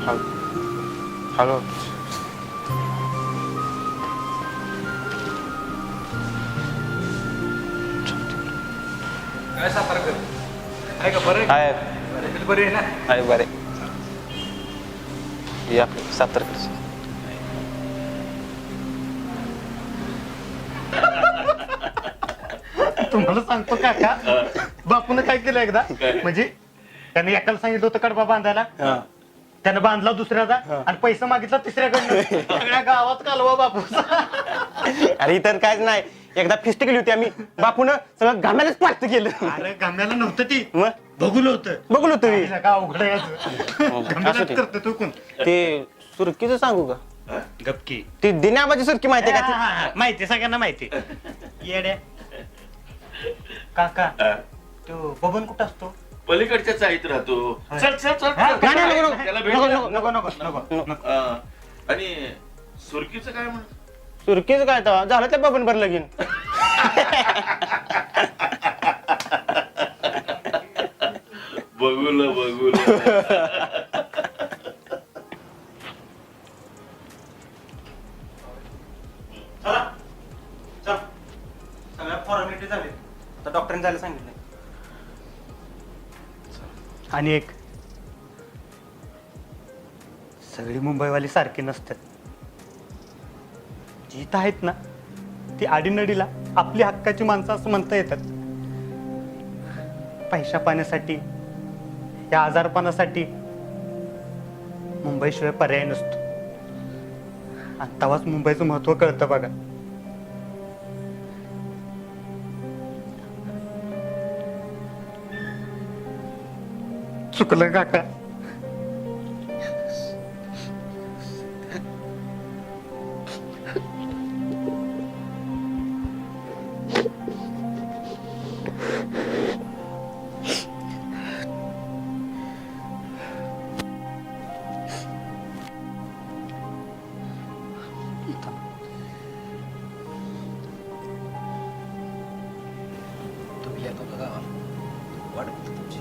Hello. काय सातारकर आहे का बरं आहे बरे आहे ना आहे बरे. या 70. तुम्हाला सांगतो काका बापून काय केलं एकदा म्हणजे त्याने एकाला सांगितलं होतं कडबा बांधायला त्यानं बांधला दुसऱ्याचा आणि पैसा मागितला तिसऱ्याकडनं सगळ्या गावात कालवा बापू. अरे इतर कायच नाही. एकदा फिस्ट केली होती आम्ही. बापून सगळं घाम्यालाच पार्ट केलं. अरे गम्याला नव्हतं ती मग बघूल होतं बघलो तुम्ही. का अवघड आहे याचं. गम्यालाच करतो तू कोण ते सुरकीचं सांगू का? गपकी ती दिन्याबाची सुरकी माहिती आहे का? माहिती सगळ्यांना माहिती येड्या काका तो बबन कुठं असतो पलीकडच्या चाळीत राहतो. चल चल चल हा? चल. नाही, नको, त्याला नको, भेट नको, द्या. नको, नको नको आणि सुरकीचं काय म्हण सुरकीचं काय तर झालं त्या बबन भर लगीन. बघूल बघूल. सगळ्या फॉर्मॅलिटी झाली. आता डॉक्टरांनी जायला सांगितलं. आणि एक सगळी मुंबईवाली सारखी नसतात. जी इथं आहेत ना ती आडीनडीला आपली हक्काची माणसं असं म्हणता येतात. पैशा पाण्यासाठी या आजारपणासाठी मुंबईशिवाय पर्याय नसतो. आणि तेव्हाच मुंबईचं महत्व कळतं बघा. चुकलं काका. तुम्ही येतो का गावाला वाट बघतो तुमची